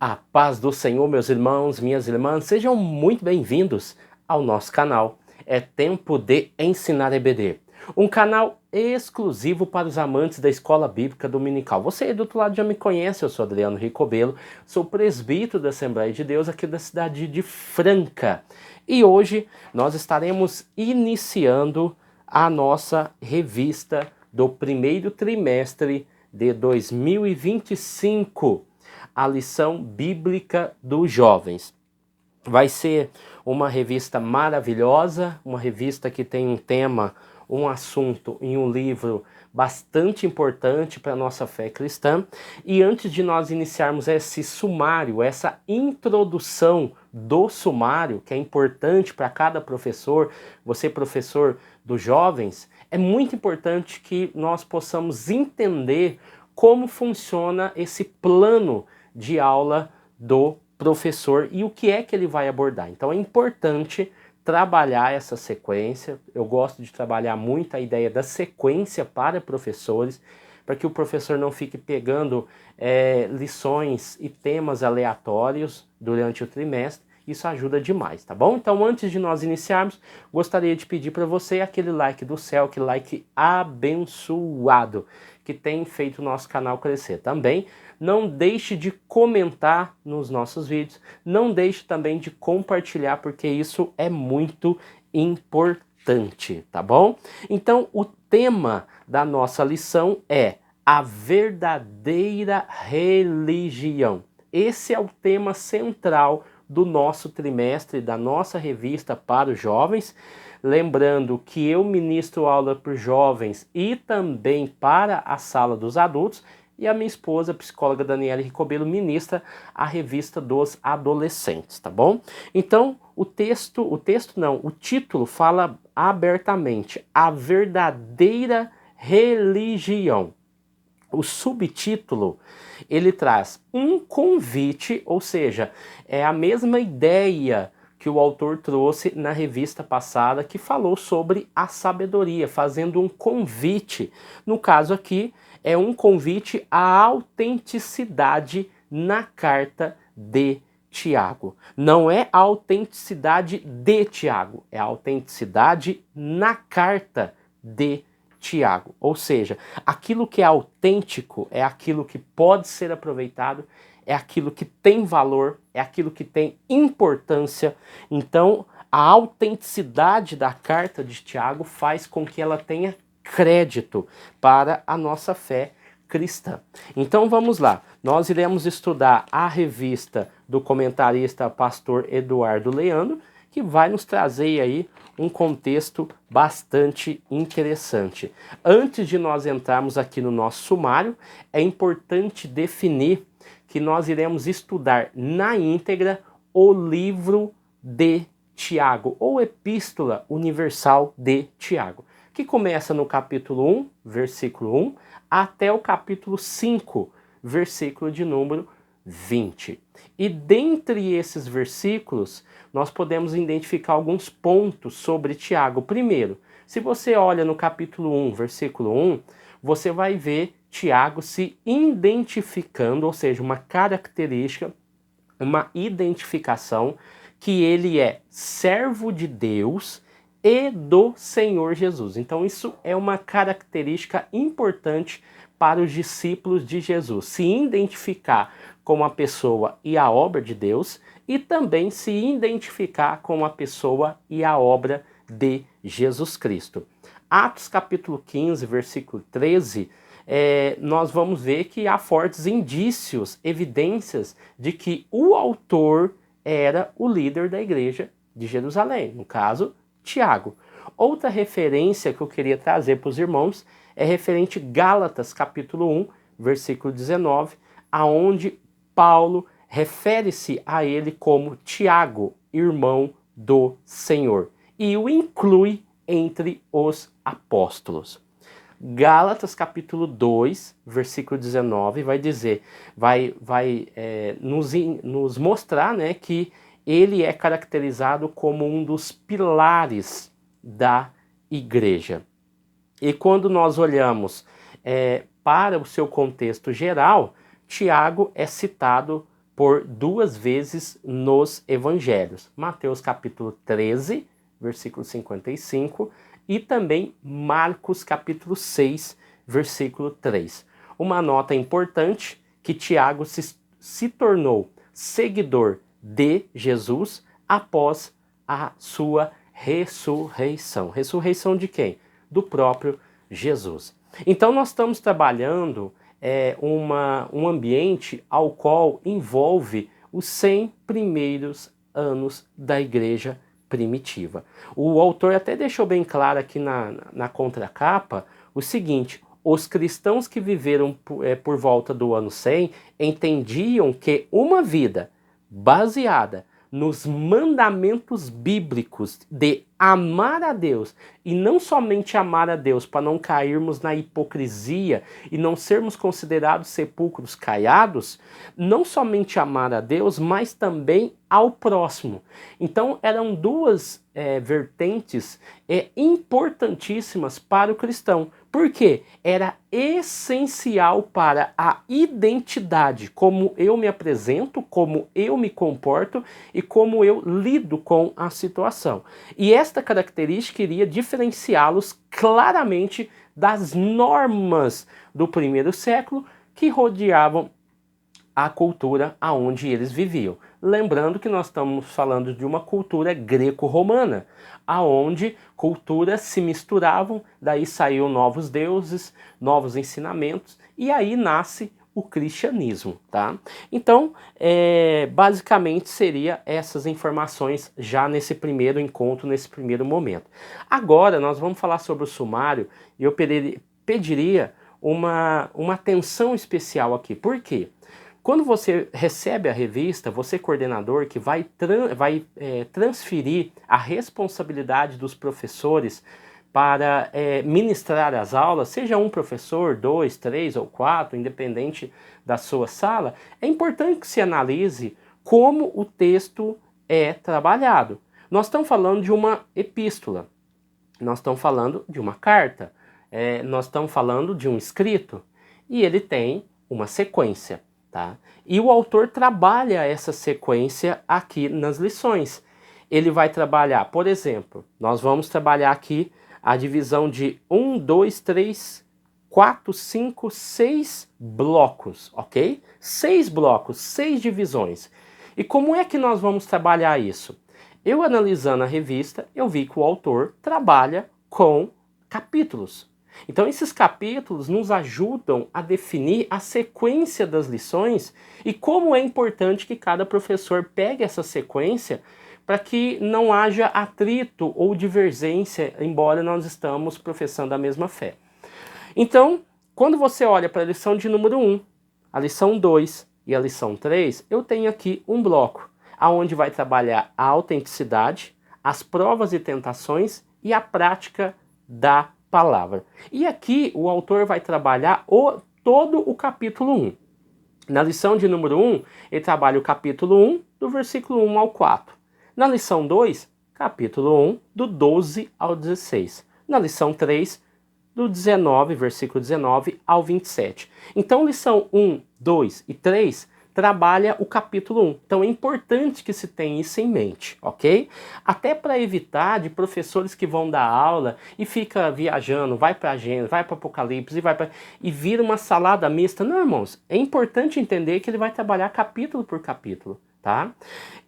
A paz do Senhor, meus irmãos, minhas irmãs, sejam muito bem-vindos ao nosso canal. É tempo de ensinar EBD, um canal exclusivo para os amantes da Escola Bíblica Dominical. Você aí do outro lado já me conhece, eu sou Adriano Ricobelo, sou presbítero da Assembleia de Deus aqui da cidade de Franca. E hoje nós estaremos iniciando a nossa revista do primeiro trimestre de 2025. A lição bíblica dos jovens. Vai ser uma revista maravilhosa, uma revista que tem um tema, um assunto em um livro bastante importante para a nossa fé cristã. E antes de nós iniciarmos esse sumário, essa introdução do sumário, que é importante para cada professor, você professor dos jovens, é muito importante que nós possamos entender como funciona esse plano de aula do professor e o que é que ele vai abordar. Então é importante trabalhar essa sequência. Eu gosto de trabalhar muito a ideia da sequência para professores, para que o professor não fique pegando lições e temas aleatórios durante o trimestre. Isso ajuda demais, tá bom? Então, antes de nós iniciarmos, gostaria de pedir para você aquele like do céu, aquele like abençoado, que tem feito o nosso canal crescer. Também não deixe de comentar nos nossos vídeos, não deixe também de compartilhar, porque isso é muito importante, tá bom? Então, o tema da nossa lição é a verdadeira religião. Esse é o tema central do nosso trimestre, da nossa revista para os jovens. Lembrando que eu ministro aula para os jovens e também para a sala dos adultos, e a minha esposa, a psicóloga Daniela Ricobelo, ministra a revista dos adolescentes, tá bom? Então, o título fala abertamente, a verdadeira religião. O subtítulo, ele traz um convite, ou seja, é a mesma ideia que o autor trouxe na revista passada, que falou sobre a sabedoria, fazendo um convite. No caso aqui, é um convite à autenticidade na carta de Tiago. Não é a autenticidade de Tiago, é a autenticidade na carta de Tiago. Ou seja, aquilo que é autêntico é aquilo que pode ser aproveitado, é aquilo que tem valor, é aquilo que tem importância. Então, a autenticidade da carta de Tiago faz com que ela tenha crédito para a nossa fé cristã. Então vamos lá, nós iremos estudar a revista do comentarista pastor Eduardo Leandro, que vai nos trazer aí um contexto bastante interessante. Antes de nós entrarmos aqui no nosso sumário, é importante definir que nós iremos estudar na íntegra o livro de Tiago, ou Epístola Universal de Tiago, que começa no capítulo 1, versículo 1, até o capítulo 5, versículo de número 20. E dentre esses versículos, nós podemos identificar alguns pontos sobre Tiago. Primeiro, se você olha no capítulo 1, versículo 1, você vai ver Tiago se identificando, ou seja, uma característica, uma identificação, que ele é servo de Deus e do Senhor Jesus. Então isso é uma característica importante para os discípulos de Jesus, se identificar com a pessoa e a obra de Deus e também se identificar com a pessoa e a obra de Jesus Cristo. Atos capítulo 15, versículo 13, nós vamos ver que há fortes indícios, evidências de que o autor era o líder da igreja de Jerusalém, no caso, Tiago. Outra referência que eu queria trazer para os irmãos é referente Gálatas capítulo 1, versículo 19, aonde Paulo refere-se a ele como Tiago, irmão do Senhor, e o inclui entre os apóstolos. Gálatas capítulo 2, versículo 19, vai dizer, vai nos mostrar, né, que ele é caracterizado como um dos pilares da igreja. E quando nós olhamos para o seu contexto geral, Tiago é citado por 2 vezes nos evangelhos. Mateus capítulo 13, versículo 55, e também Marcos capítulo 6, versículo 3. Uma nota importante que Tiago se tornou seguidor de Jesus após a sua ressurreição. Ressurreição de quem? Do próprio Jesus. Então nós estamos trabalhando um ambiente ao qual envolve os 100 primeiros anos da igreja primitiva. O autor até deixou bem claro aqui na contracapa o seguinte: os cristãos que viveram por volta do ano 100 entendiam que uma vida baseada nos mandamentos bíblicos de amar a Deus, e não somente amar a Deus para não cairmos na hipocrisia e não sermos considerados sepulcros caiados, não somente amar a Deus, mas também ao próximo. Então eram duas vertentes importantíssimas para o cristão. Por quê? Era essencial para a identidade, como eu me apresento, como eu me comporto e como eu lido com a situação. E esta característica iria diferenciá-los claramente das normas do primeiro século que rodeavam a cultura aonde eles viviam. Lembrando que nós estamos falando de uma cultura greco-romana, aonde culturas se misturavam, daí saíram novos deuses, novos ensinamentos, e aí nasce o cristianismo, tá? Então, basicamente seria essas informações já nesse primeiro encontro, nesse primeiro momento. Agora nós vamos falar sobre o sumário, e eu pediria uma atenção especial aqui. Por quê? Quando você recebe a revista, você coordenador que vai transferir a responsabilidade dos professores para ministrar as aulas, seja um professor, 2, 3 ou 4, independente da sua sala, é importante que se analise como o texto é trabalhado. Nós estamos falando de uma epístola, nós estamos falando de uma carta, nós estamos falando de um escrito, e ele tem uma sequência. Tá? E o autor trabalha essa sequência aqui nas lições. Ele vai trabalhar, por exemplo, nós vamos trabalhar aqui a divisão de 1, 2, 3, 4, 5, 6 blocos, ok? 6 blocos, 6 divisões. E como é que nós vamos trabalhar isso? Eu analisando a revista, eu vi que o autor trabalha com capítulos. Então esses capítulos nos ajudam a definir a sequência das lições e como é importante que cada professor pegue essa sequência para que não haja atrito ou divergência, embora nós estamos professando a mesma fé. Então, quando você olha para a lição de número 1, a lição 2 e a lição 3, eu tenho aqui um bloco, onde vai trabalhar a autenticidade, as provas e tentações e a prática da palavra. E aqui o autor vai trabalhar todo o capítulo 1. Na lição de número 1, ele trabalha o capítulo 1, do versículo 1 ao 4. Na lição 2, capítulo 1, do 12 ao 16. Na lição 3, do 19, versículo 19 ao 27. Então, lição 1, 2 e 3 trabalha o capítulo 1. Então é importante que se tenha isso em mente, ok? Até para evitar de professores que vão dar aula e fica viajando, vai para Gênesis, vai para Apocalipse e vira uma salada mista. Não, irmãos, é importante entender que ele vai trabalhar capítulo por capítulo, tá?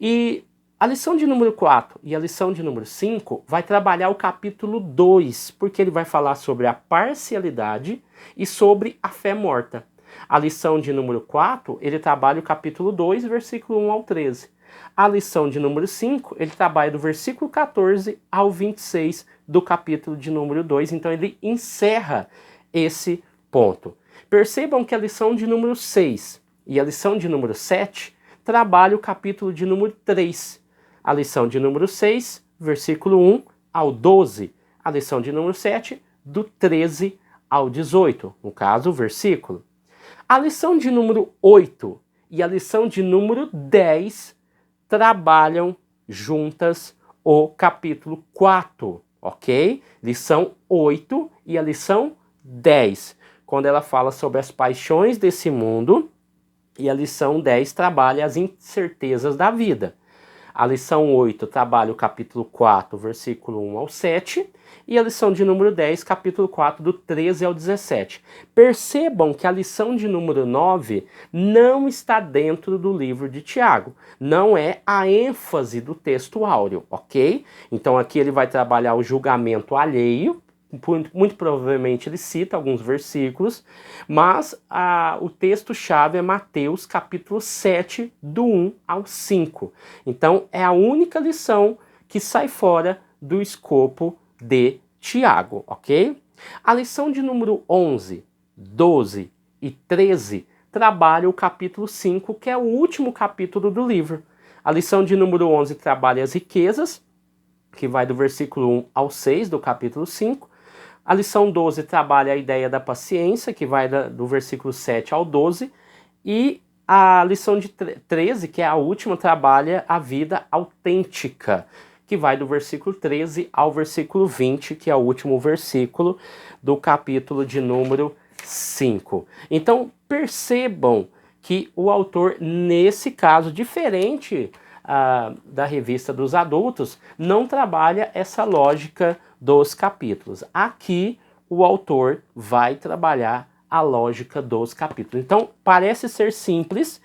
E a lição de número 4 e a lição de número 5 vai trabalhar o capítulo 2, porque ele vai falar sobre a parcialidade e sobre a fé morta. A lição de número 4, ele trabalha o capítulo 2, versículo 1 ao 13. A lição de número 5, ele trabalha do versículo 14 ao 26 do capítulo de número 2. Então ele encerra esse ponto. Percebam que a lição de número 6 e a lição de número 7 trabalham o capítulo de número 3. A lição de número 6, versículo 1 ao 12. A lição de número 7, do 13 ao 18. No caso, o versículo. A lição de número 8 e a lição de número 10 trabalham juntas o capítulo 4, ok? Lição 8 e a lição 10, quando ela fala sobre as paixões desse mundo E a lição 10 trabalha as incertezas da vida. A lição 8 trabalha o capítulo 4, versículo 1 ao 7. E a lição de número 10, capítulo 4, do 13 ao 17. Percebam que a lição de número 9 não está dentro do livro de Tiago. Não é a ênfase do texto áureo, ok? Então aqui ele vai trabalhar o julgamento alheio. Muito provavelmente ele cita alguns versículos, mas o texto-chave é Mateus capítulo 7, do 1 ao 5. Então é a única lição que sai fora do escopo de Tiago, ok? A lição de número 11, 12 e 13 trabalha o capítulo 5, que é o último capítulo do livro. A lição de número 11 trabalha as riquezas, que vai do versículo 1 ao 6 do capítulo 5. A lição 12 trabalha a ideia da paciência, que vai do versículo 7 ao 12. E a lição de 13, que é a última, trabalha a vida autêntica, que vai do versículo 13 ao versículo 20, que é o último versículo do capítulo de número 5. Então, percebam que o autor, nesse caso, diferente da revista dos adultos, não trabalha essa lógica dos capítulos. Aqui, o autor vai trabalhar a lógica dos capítulos. Então, parece ser simples,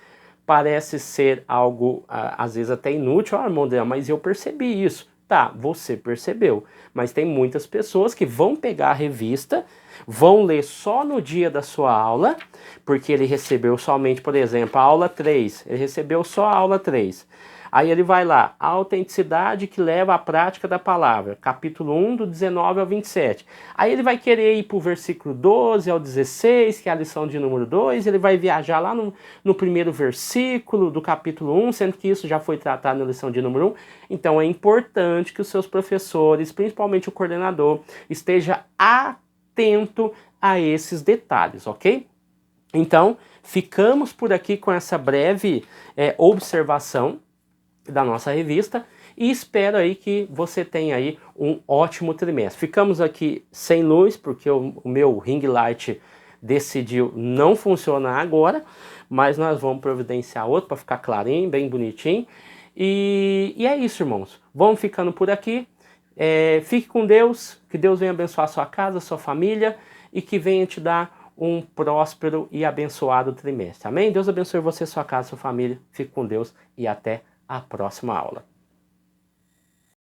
parece ser algo, às vezes até inútil. Mondel, mas eu percebi isso. Tá, você percebeu. Mas tem muitas pessoas que vão pegar a revista, vão ler só no dia da sua aula, porque ele recebeu somente, por exemplo, a aula 3. Ele recebeu só a aula 3. Aí ele vai lá, a autenticidade que leva à prática da palavra, capítulo 1, do 19 ao 27. Aí ele vai querer ir para o versículo 12 ao 16, que é a lição de número 2, ele vai viajar lá no primeiro versículo do capítulo 1, sendo que isso já foi tratado na lição de número 1. Então é importante que os seus professores, principalmente o coordenador, esteja atento a esses detalhes, ok? Então, ficamos por aqui com essa breve observação da nossa revista e espero aí que você tenha aí um ótimo trimestre. Ficamos aqui sem luz porque o meu ring light decidiu não funcionar agora, mas nós vamos providenciar outro para ficar clarinho, bem bonitinho. E é isso, irmãos. Vamos ficando por aqui. Fique com Deus, que Deus venha abençoar a sua casa, a sua família e que venha te dar um próspero e abençoado trimestre. Amém? Deus abençoe você, sua casa, sua família. Fique com Deus e até a próxima aula.